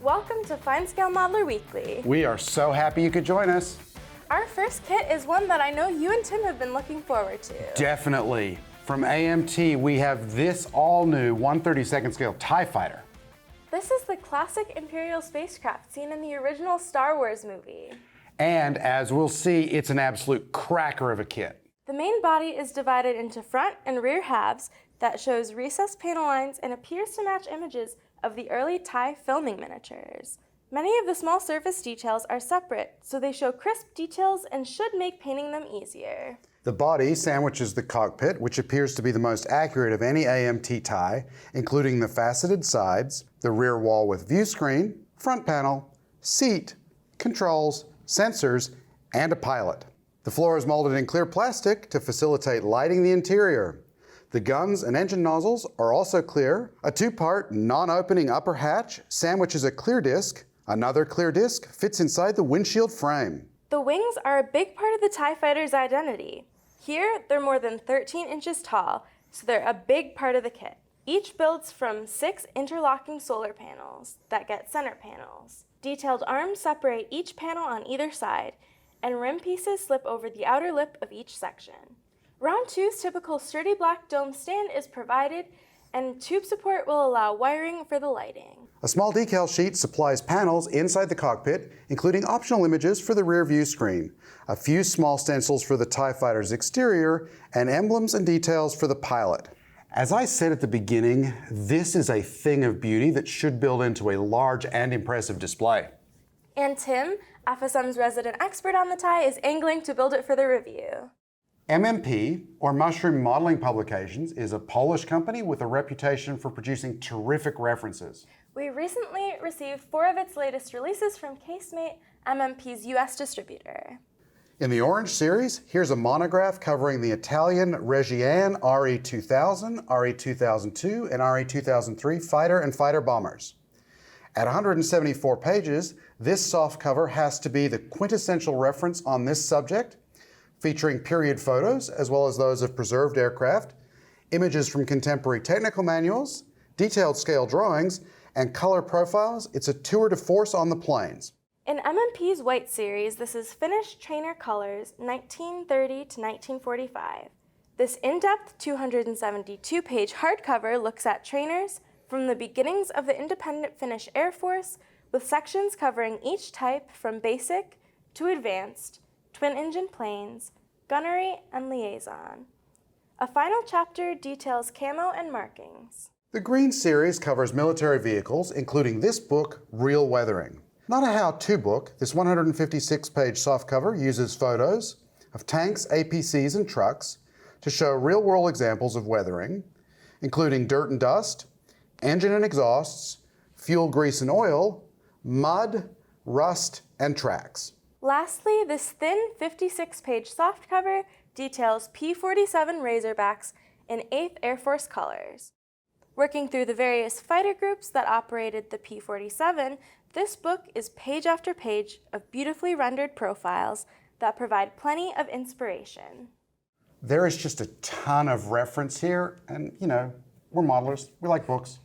Welcome to FineScale Modeler Weekly. We are so happy you could join us. Our first kit is one that I know you and Tim have been looking forward to. Definitely. From AMT, we have this all-new 1/32nd scale TIE fighter. This is the classic Imperial spacecraft seen in the original Star Wars movie. And as we'll see, it's an absolute cracker of a kit. The main body is divided into front and rear halves that shows recessed panel lines and appears to match images of the early TIE filming miniatures. Many of the small surface details are separate, so they show crisp details and should make painting them easier. The body sandwiches the cockpit, which appears to be the most accurate of any AMT TIE, including the faceted sides, the rear wall with view screen, front panel, seat, controls, sensors, and a pilot. The floor is molded in clear plastic to facilitate lighting the interior. The guns and engine nozzles are also clear. A two-part, non-opening upper hatch sandwiches a clear disc. Another clear disc fits inside the windshield frame. The wings are a big part of the TIE fighter's identity. Here, they're more than 13 inches tall, so they're a big part of the kit. Each builds from 6 interlocking solar panels that get center panels. Detailed arms separate each panel on either side, and rim pieces slip over the outer lip of each section. Round 2's typical sturdy black dome stand is provided, and tube support will allow wiring for the lighting. A small decal sheet supplies panels inside the cockpit, including optional images for the rear view screen, a few small stencils for the TIE fighter's exterior, and emblems and details for the pilot. As I said at the beginning, this is a thing of beauty that should build into a large and impressive display. And Tim, FSM's resident expert on the TIE, is angling to build it for the review. MMP, or Mushroom Modeling Publications, is a Polish company with a reputation for producing terrific references. We recently received 4 of its latest releases from Casemate, MMP's US distributor. In the Orange series, here's a monograph covering the Italian Reggiane RE2000, RE2002, and RE2003 fighter and fighter bombers. At 174 pages, this softcover has to be the quintessential reference on this subject, featuring period photos as well as those of preserved aircraft, images from contemporary technical manuals, detailed scale drawings, and color profiles. It's a tour de force on the planes. In MMP's White series, this is Finnish trainer colors 1930 to 1945. This in-depth 272-page hardcover looks at trainers from the beginnings of the independent Finnish Air Force, with sections covering each type from basic to advanced, twin-engine planes, gunnery, and liaison. A final chapter details camo and markings. The Green series covers military vehicles, including this book, Real Weathering. Not a how-to book, this 156-page softcover uses photos of tanks, APCs, and trucks to show real-world examples of weathering, including dirt and dust, engine and exhausts, fuel, grease, and oil, mud, rust, and tracks. Lastly, this thin 56-page softcover details P-47 Razorbacks in 8th Air Force colors. Working through the various fighter groups that operated the P-47, this book is page after page of beautifully rendered profiles that provide plenty of inspiration. There is just a ton of reference here, and we're modelers, we like books.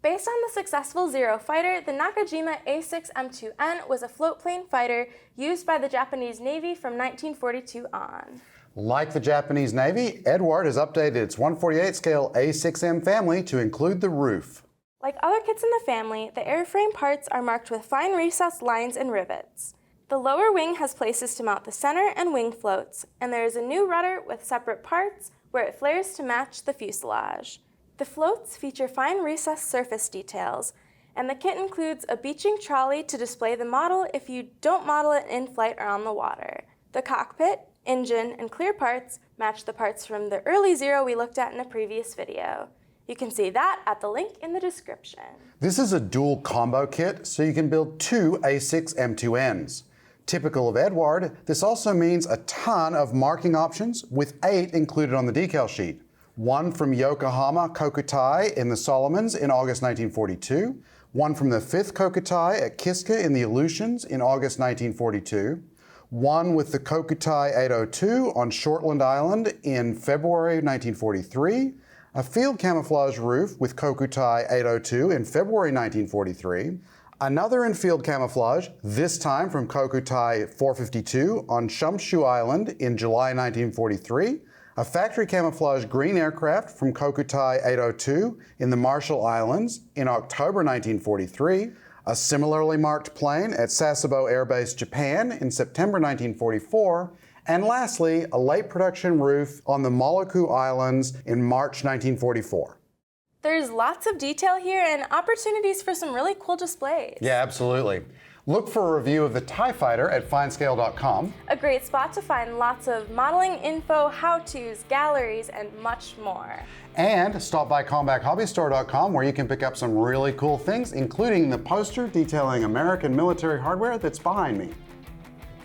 Based on the successful Zero fighter, the Nakajima A6M2N was a floatplane fighter used by the Japanese Navy from 1942 on. Like the Japanese Navy, Eduard has updated its 1/48 scale A6M family to include the Rufe. Like other kits in the family, the airframe parts are marked with fine recessed lines and rivets. The lower wing has places to mount the center and wing floats, and there is a new rudder with separate parts where it flares to match the fuselage. The floats feature fine recessed surface details, and the kit includes a beaching trolley to display the model if you don't model it in flight or on the water. The cockpit, engine, and clear parts match the parts from the early Zero we looked at in a previous video. You can see that at the link in the description. This is a dual combo kit, so you can build 2 A6M2Ns. Typical of Eduard, this also means a ton of marking options, with 8 included on the decal sheet. 1 from Yokohama Kokutai in the Solomons in August 1942, 1 from the 5th Kokutai at Kiska in the Aleutians in August 1942, 1 with the Kokutai 802 on Shortland Island in February 1943, a field camouflage roof with Kokutai 802 in February 1943, Another in-field camouflage, this time from Kokutai 452 on Shumshu Island in July 1943. A factory camouflage green aircraft from Kokutai 802 in the Marshall Islands in October 1943. A similarly marked plane at Sasebo Air Base, Japan in September 1944. And lastly, a late production Rufe on the Moluccu Islands in March 1944. There's lots of detail here and opportunities for some really cool displays. Yeah, absolutely. Look for a review of the TIE Fighter at FineScale.com. A great spot to find lots of modeling info, how-tos, galleries, and much more. And stop by CombatHobbyStore.com where you can pick up some really cool things, including the poster detailing American military hardware that's behind me.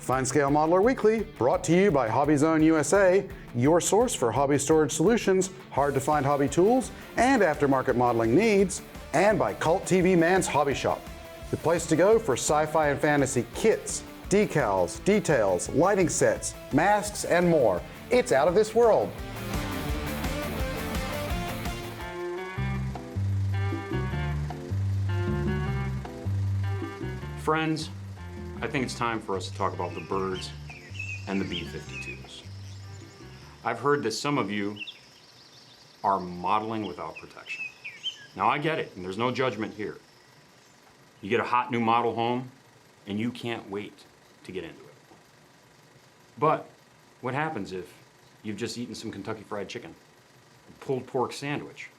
FineScale Modeler Weekly, brought to you by Hobby Zone USA, your source for hobby storage solutions, hard-to-find hobby tools, and aftermarket modeling needs, and by Cult TV Man's Hobby Shop, the place to go for sci-fi and fantasy kits, decals, details, lighting sets, masks, and more. It's out of this world. Friends, I think it's time for us to talk about the birds and the B-52s. I've heard that some of you are modeling without protection. Now I get it, and there's no judgment here. You get a hot new model home, and you can't wait to get into it. But what happens if you've just eaten some Kentucky Fried Chicken, a pulled pork sandwich,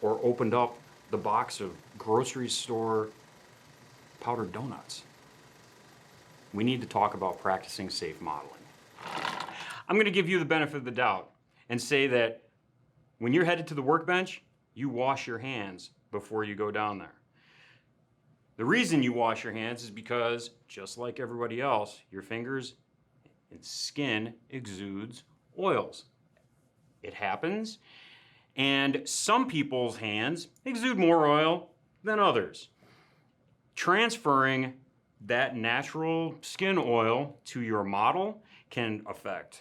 or opened up the box of grocery store powdered donuts? We need to talk about practicing safe modeling. I'm going to give you the benefit of the doubt and say that when you're headed to the workbench, you wash your hands before you go down there. The reason you wash your hands is because, just like everybody else, your fingers and skin exudes oils. It happens, and some people's hands exude more oil than others. Transferring that natural skin oil to your model can affect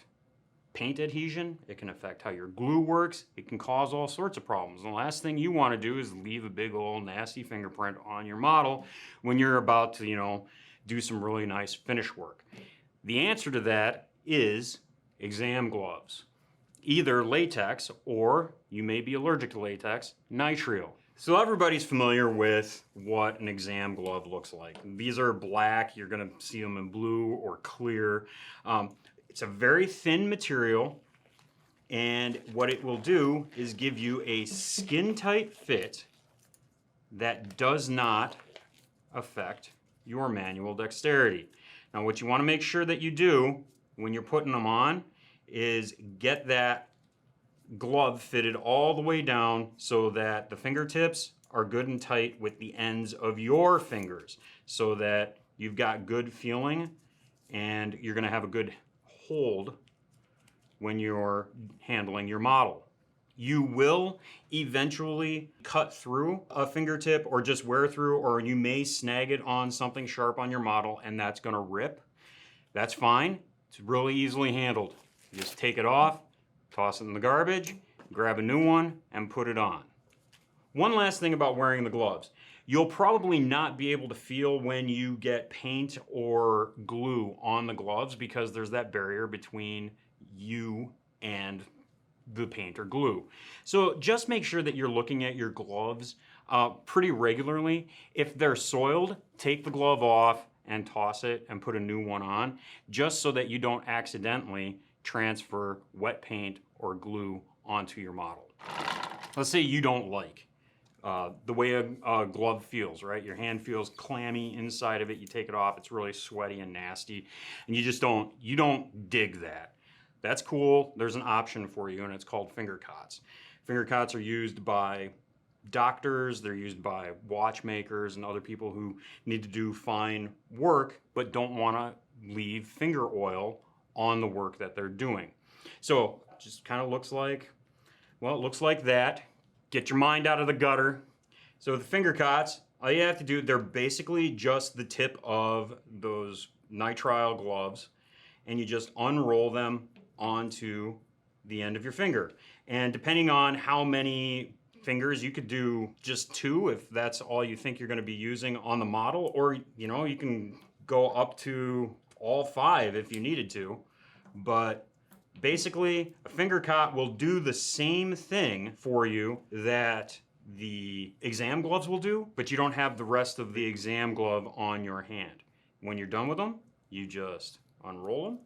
paint adhesion, it can affect how your glue works, it can cause all sorts of problems. And the last thing you want to do is leave a big old nasty fingerprint on your model when you're about to, do some really nice finish work. The answer to that is exam gloves. Either latex, or you may be allergic to latex, nitrile. So everybody's familiar with what an exam glove looks like. These are black, you're gonna see them in blue or clear. It's a very thin material, and what it will do is give you a skin-tight fit that does not affect your manual dexterity. Now what you wanna make sure that you do when you're putting them on is get that glove fitted all the way down so that the fingertips are good and tight with the ends of your fingers so that you've got good feeling and you're going to have a good hold when you're handling your model. You will eventually cut through a fingertip or just wear through, or you may snag it on something sharp on your model and that's going to rip. That's fine. It's really easily handled. You just take it off, toss it in the garbage, grab a new one, and put it on. One last thing about wearing the gloves. You'll probably not be able to feel when you get paint or glue on the gloves because there's that barrier between you and the paint or glue. So just make sure that you're looking at your gloves pretty regularly. If they're soiled, take the glove off and toss it and put a new one on, just so that you don't accidentally transfer wet paint or glue onto your model. Let's say you don't like the way a glove feels, right? Your hand feels clammy inside of it, you take it off, it's really sweaty and nasty, and you don't dig that. That's cool, there's an option for you, and it's called finger cots. Finger cots are used by doctors, they're used by watchmakers and other people who need to do fine work but don't want to leave finger oil on the work that they're doing. So it just kind of looks like, well, it looks like that. Get your mind out of the gutter. So the finger cots, all you have to do, they're basically just the tip of those nitrile gloves, and you just unroll them onto the end of your finger. And depending on how many fingers. You could do just 2 if that's all you think you're going to be using on the model, or you know, you can go up to all 5 if you needed to. But basically, a finger cot will do the same thing for you that the exam gloves will do, but you don't have the rest of the exam glove on your hand. When you're done with them, you just unroll them,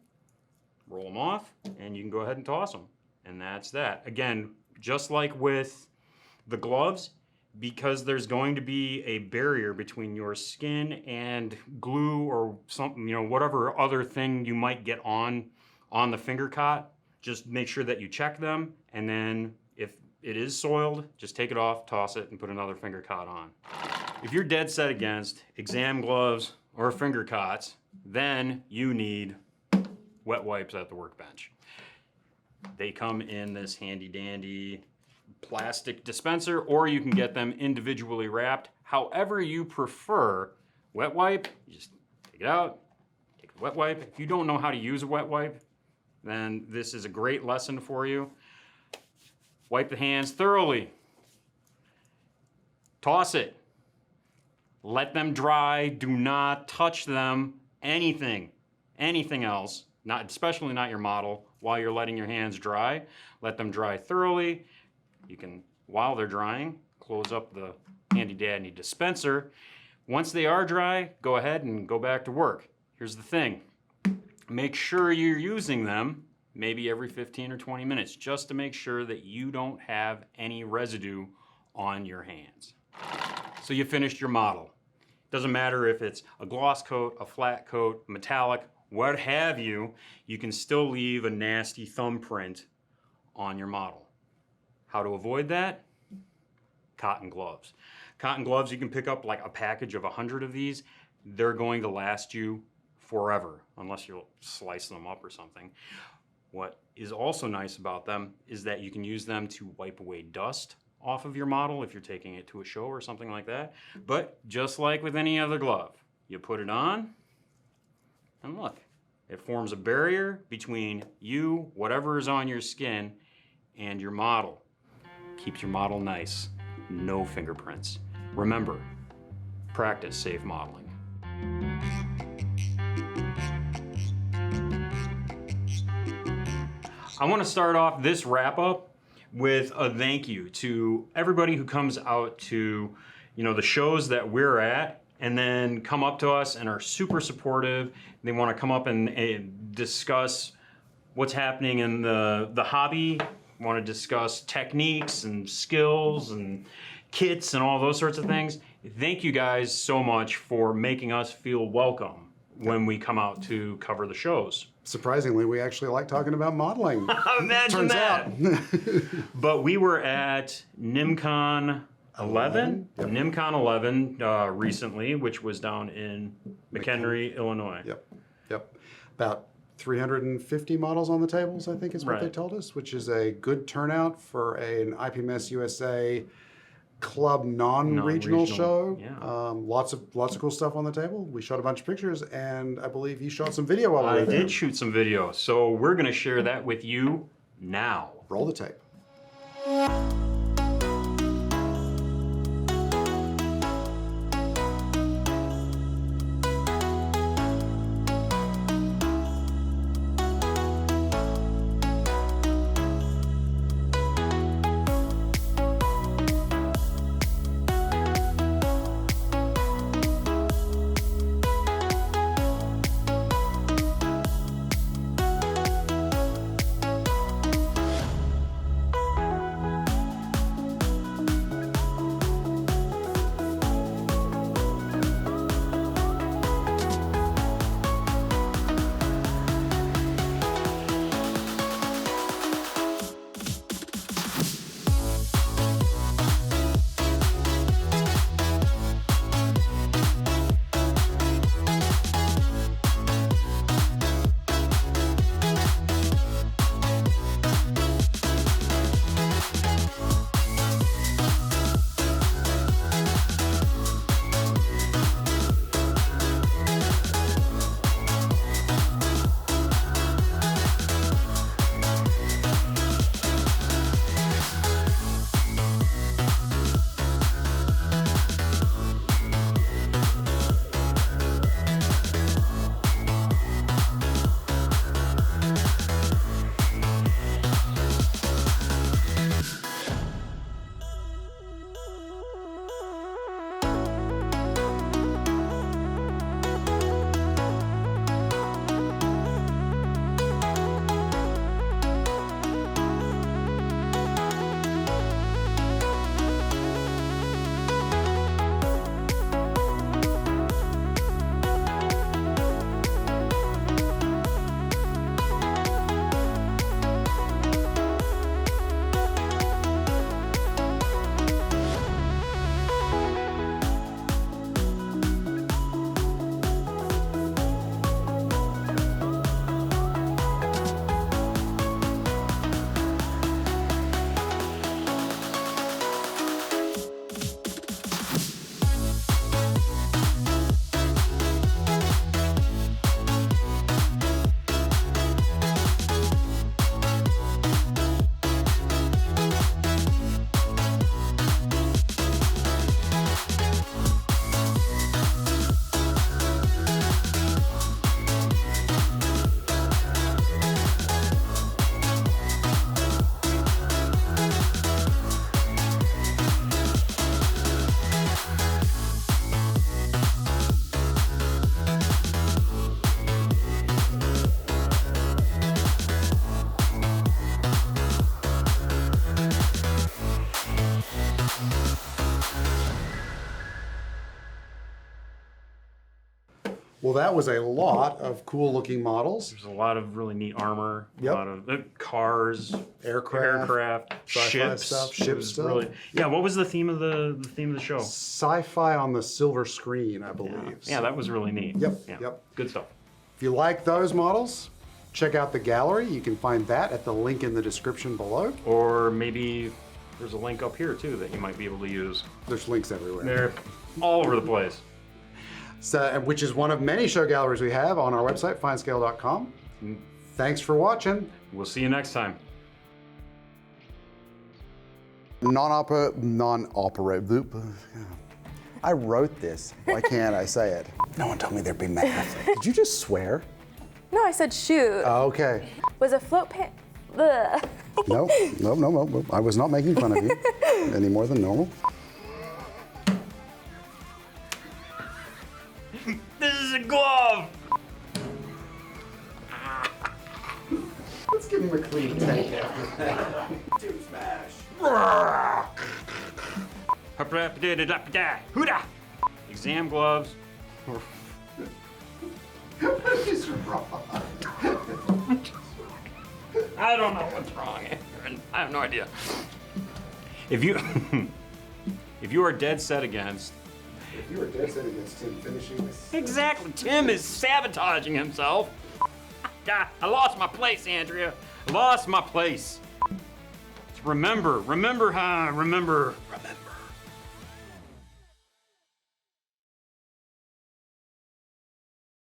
roll them off, and you can go ahead and toss them. And that's that. Again, just like with the gloves, because there's going to be a barrier between your skin and glue or something, you know, whatever other thing you might get on the finger cot, just make sure that you check them, and then if it is soiled, just take it off, toss it, and put another finger cot on. If you're dead set against exam gloves or finger cots, then you need wet wipes at the workbench. They come in this handy dandy plastic dispenser, or you can get them individually wrapped. However you prefer. Wet wipe, you just take it out, take a wet wipe. If you don't know how to use a wet wipe, then this is a great lesson for you. Wipe the hands thoroughly. Toss it. Let them dry. Do not touch them. Anything else, especially not your model, while you're letting your hands dry. Let them dry thoroughly. You can, while they're drying, close up the handy dandy dispenser. Once they are dry, go ahead and go back to work. Here's the thing. Make sure you're using them maybe every 15 or 20 minutes, just to make sure that you don't have any residue on your hands. So you finished your model. Doesn't matter if it's a gloss coat, a flat coat, metallic, what have you, you can still leave a nasty thumbprint on your model. How to avoid that? Cotton gloves. Cotton gloves, you can pick up like a package of 100 of these. They're going to last you forever, unless you'll slice them up or something. What is also nice about them is that you can use them to wipe away dust off of your model if you're taking it to a show or something like that. But just like with any other glove, you put it on, and look, it forms a barrier between you, whatever is on your skin, and your model. Keeps your model nice. No fingerprints. Remember, practice safe modeling. I want to start off this wrap-up with a thank you to everybody who comes out to, you know, the shows that we're at, and then come up to us and are super supportive. They want to come up and discuss what's happening in the hobby, want to discuss techniques and skills and kits and all those sorts of things. Thank you guys so much for making us feel welcome when we come out to cover the shows. Surprisingly, we actually like talking about modeling. Imagine that. But we were at NimCon 11? Yep. NimCon 11 recently, which was down in McHenry, Illinois. Yep. About 350 models on the tables, I think is what they Right. told us, which is a good turnout for an IPMS USA club non-regional show. Yeah. Lots of cool stuff on the table. We shot a bunch of pictures, and I believe you shot some video while we I were there. did shoot some video, so we're going to share that with you now. Roll the tape. Well, that was a lot of cool looking models. There's a lot of really neat armor, Yep. a lot of cars, Aircraft, sci-fi ships, stuff, It ship was stuff. Really, yeah, what was the theme of the show? Sci-fi on the silver screen, I believe. Yeah, that was really neat. Yep, Yeah, yep. Good stuff. If you like those models, check out the gallery. You can find that at the link in the description below. Or maybe there's a link up here too that you might be able to use. There's links everywhere. They're all over the place. So, which is one of many show galleries we have on our website, FineScale.com. Thanks for watching. We'll see you next time. Non-opera. I wrote this. Why can't I say it? No one told me there'd be math. Did you just swear? No, I said shoot. Okay. Was a float pan. Ugh. No. I was not making fun of you any more than normal. This is a glove! Let's give him a clean take after that. Tube smash. Huda! Exam gloves. What is wrong? I don't know what's wrong, Aaron. I have no idea. If you if you are dead set against If you were dead set against Tim finishing this. exactly, Tim is sabotaging himself. God, I lost my place, Andrea. I lost my place. Remember.